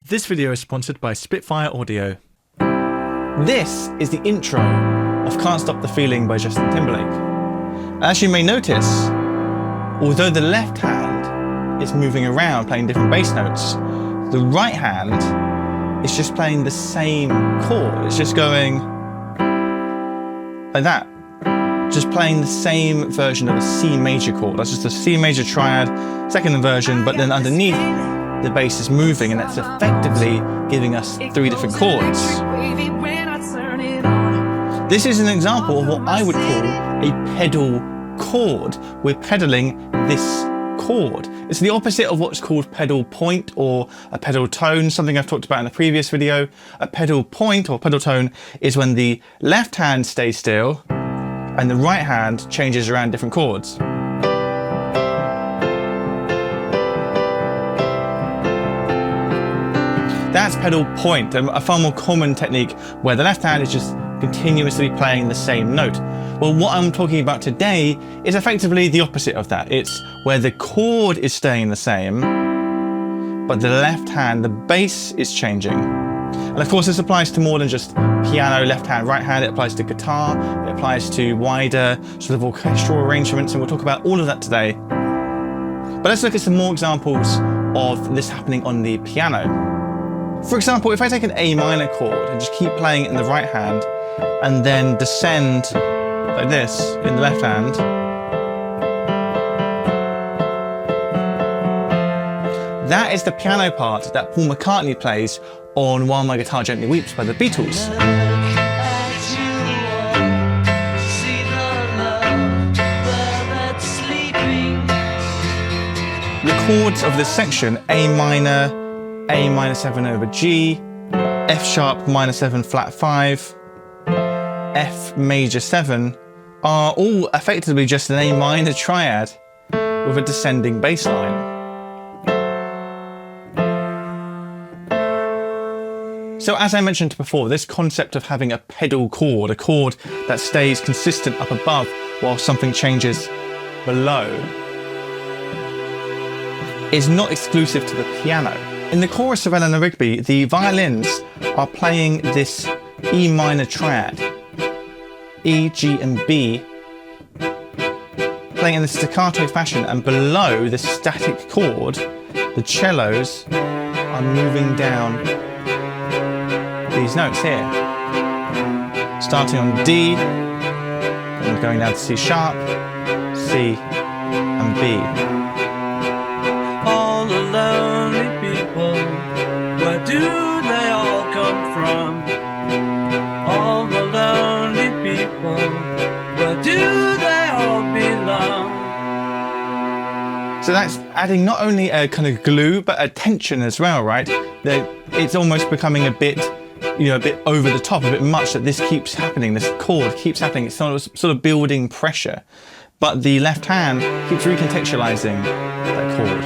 This video is sponsored by Spitfire Audio. This is the intro of Can't Stop the Feeling by Justin Timberlake. As you may notice, although the left hand is moving around playing different bass notes, the right hand is just playing the same chord. It's just going like that. Just playing the same version of a C major chord. That's just a C major triad, second inversion, but then underneath the bass is moving, and that's effectively giving us three different chords. This is an example of what I would call a pedal chord. We're pedaling this chord. It's the opposite of what's called pedal point or a pedal tone, something I've talked about in a previous video. A pedal point or pedal tone is when the left hand stays still and the right hand changes around different chords. That's pedal point, a far more common technique where the left hand is just continuously playing the same note. Well, what I'm talking about today is effectively the opposite of that. It's where the chord is staying the same, but the left hand, the bass is changing. And of course, this applies to more than just piano, left hand, right hand. It applies to guitar, it applies to wider sort of orchestral arrangements, and we'll talk about all of that today. But let's look at some more examples of this happening on the piano. For example, if I take an A minor chord and just keep playing it in the right hand and then descend like this in the left hand, that is the piano part that Paul McCartney plays on While My Guitar Gently Weeps by the Beatles. The chords of this section, A minor, A minor 7 over G, F sharp minor 7 flat 5, F major 7, are all effectively just an A minor triad with a descending bass line. So as I mentioned before, this concept of having a pedal chord, a chord that stays consistent up above while something changes below, is not exclusive to the piano. In the chorus of Eleanor Rigby, the violins are playing this E minor triad, E, G and B, playing in a staccato fashion, and below the static chord, the cellos are moving down these notes here. Starting on D, and going down to C sharp, C and B. All the lonely people, where do they all come from? All the lonely people, where do they all belong? So that's adding not only a kind of glue, but a tension as well, right? It's almost becoming a bit over the top, a bit much, that this keeps happening, this chord keeps happening. It's sort of building pressure. But the left hand keeps recontextualizing that chord,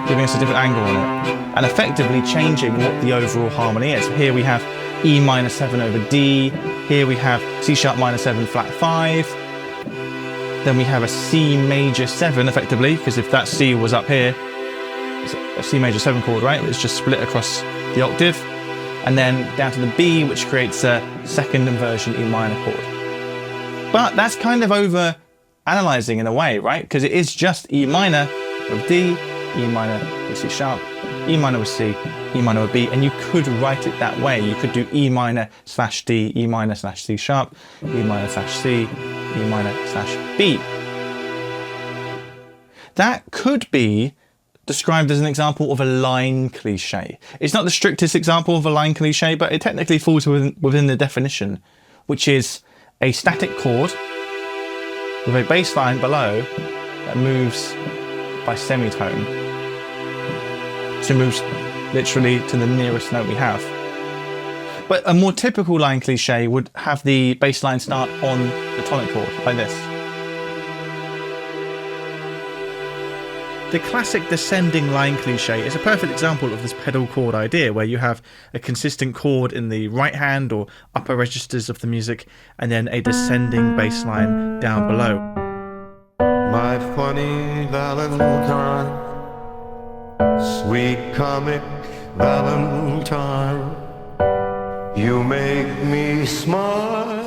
giving us a different angle on it, and effectively changing what the overall harmony is. So here we have E minor 7 over D, here we have C sharp minor 7 flat 5, then we have a C major 7 effectively, because if that C was up here, it's a C major 7 chord, right? It's just split across the octave, and then down to the B, which creates a second inversion E minor chord. But that's kind of over analyzing in a way, right? Because it is just E minor with D, E minor with C sharp, E minor with C, E minor with B, and you could write it that way. You could do E minor slash D, E minor slash C sharp, E minor slash C, E minor slash B. That could be described as an example of a line cliche. It's not the strictest example of a line cliche, but it technically falls within the definition, which is a static chord with a bass line below that moves by semitone. So it moves literally to the nearest note we have. But a more typical line cliche would have the bass line start on the tonic chord, like this. The classic descending line cliche is a perfect example of this pedal chord idea, where you have a consistent chord in the right hand or upper registers of the music, and then a descending bass line down below. My funny Valentine, sweet comic Valentine. You make me smile.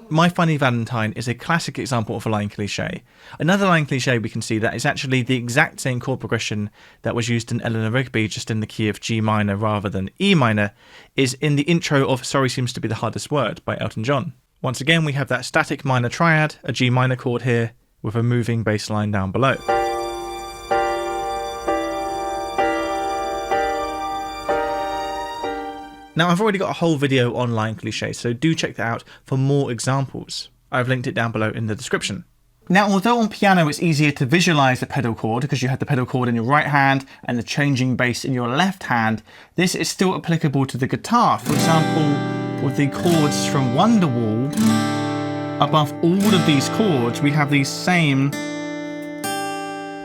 My Funny Valentine is a classic example of a line cliche. Another line cliche we can see that is actually the exact same chord progression that was used in Eleanor Rigby, just in the key of G minor rather than E minor, is in the intro of Sorry Seems to Be the Hardest Word by Elton John. Once again, we have that static minor triad, a G minor chord here, with a moving bass line down below. Now, I've already got a whole video on line cliches, so do check that out for more examples. I've linked it down below in the description. Now, although on piano it's easier to visualize the pedal chord because you have the pedal chord in your right hand and the changing bass in your left hand, this is still applicable to the guitar. For example, with the chords from Wonderwall, above all of these chords, we have these same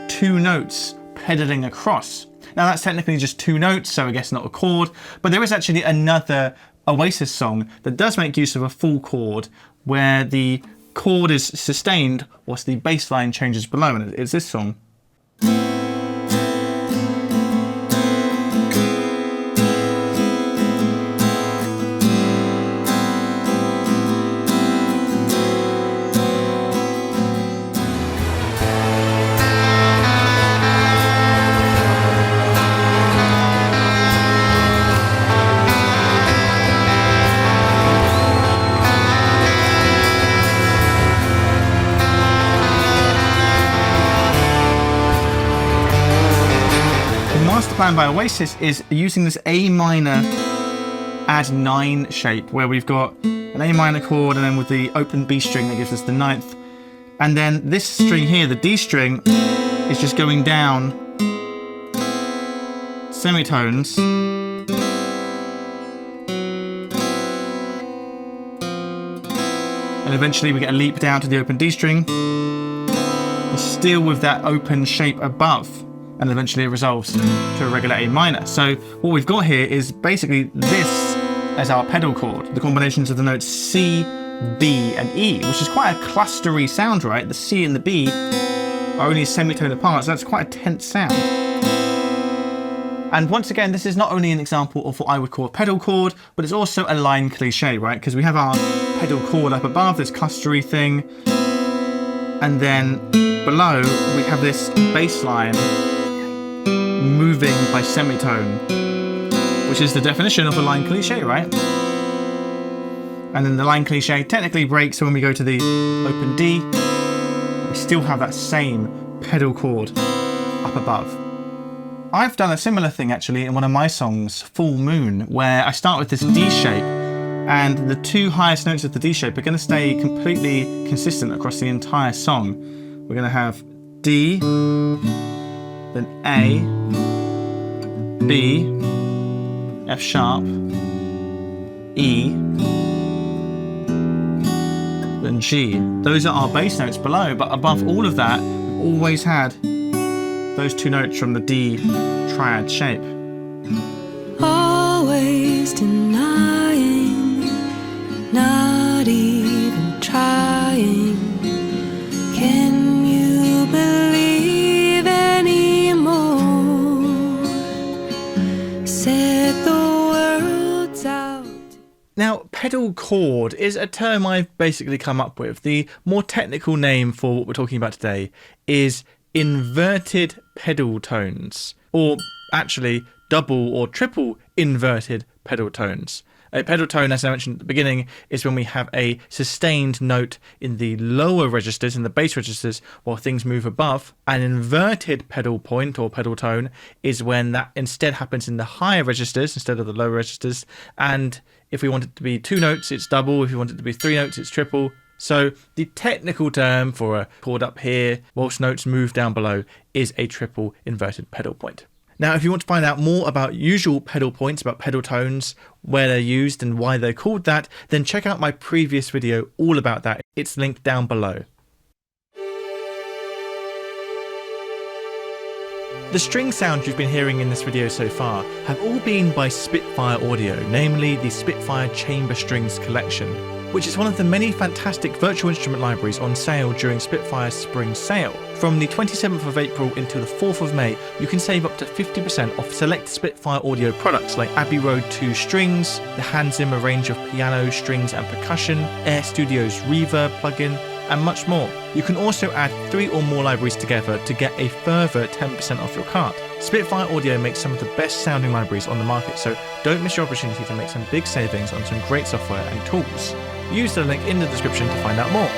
two notes pedaling across. Now that's technically just two notes, so I guess not a chord, but there is actually another Oasis song that does make use of a full chord where the chord is sustained whilst the bass line changes below, and it's this song. Plan by Oasis is using this A minor add 9 shape, where we've got an A minor chord and then with the open B string that gives us the 9th, and then this string here, the D string, is just going down semitones and eventually we get a leap down to the open D string, and still with that open shape above, and eventually it resolves to a regular A minor. So what we've got here is basically this as our pedal chord, the combinations of the notes C, B and E, which is quite a clustery sound, right? The C and the B are only a semitone apart, so that's quite a tense sound. And once again, this is not only an example of what I would call a pedal chord, but it's also a line cliche, right? Because we have our pedal chord up above, this clustery thing, and then below we have this bass line moving by semitone, which is the definition of a line cliche, right? And then the line cliche technically breaks when we go to the open D. We still have that same pedal chord up above. I've done a similar thing actually in one of my songs, Full Moon, where I start with this D shape, and the two highest notes of the D shape are going to stay completely consistent across the entire song. We're going to have D, then A, B, F sharp, E, then G. Those are our bass notes below, but above all of that, we've always had those two notes from the D triad shape. Always denying, not even trying. Can you believe anymore? Set the world out. Now, pedal chord is a term I've basically come up with. The more technical name for what we're talking about today is inverted pedal tones, or actually double or triple inverted pedal tones. A pedal tone, as I mentioned at the beginning, is when we have a sustained note in the lower registers, in the bass registers, while things move above. An inverted pedal point or pedal tone is when that instead happens in the higher registers instead of the lower registers. And if we want it to be 2 notes, it's double. If you want it to be 3 notes, it's triple. So the technical term for a chord up here, whilst notes move down below, is a triple inverted pedal point. Now, if you want to find out more about usual pedal points, about pedal tones, where they're used and why they're called that, then check out my previous video all about that. It's linked down below. The string sounds you've been hearing in this video so far have all been by Spitfire Audio, namely the Spitfire Chamber Strings collection. which is one of the many fantastic virtual instrument libraries on sale during Spitfire's spring sale. From the 27th of April until the 4th of May, you can save up to 50% off select Spitfire Audio products like Abbey Road 2 strings, the Hans Zimmer range of piano, strings and percussion, Air Studio's Reverb plugin, and much more. You can also add 3 or more libraries together to get a further 10% off your cart. Spitfire Audio makes some of the best sounding libraries on the market, so don't miss your opportunity to make some big savings on some great software and tools. Use the link in the description to find out more.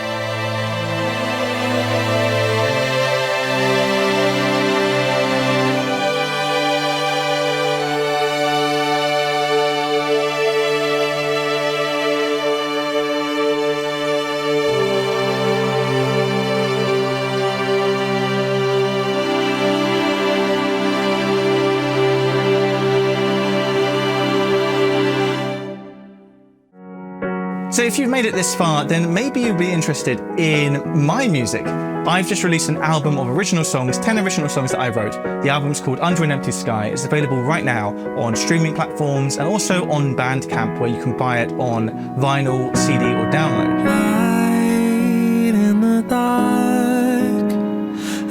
So if you've made it this far, then maybe you'll be interested in my music. I've just released an album of original songs, 10 original songs that I wrote. The album's called Under an Empty Sky. It's available right now on streaming platforms and also on Bandcamp, where you can buy it on vinyl, CD or download. Light in the dark,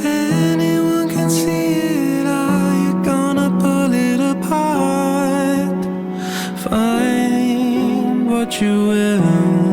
anyone can see it. Are you gonna pull it apart? Find what you will.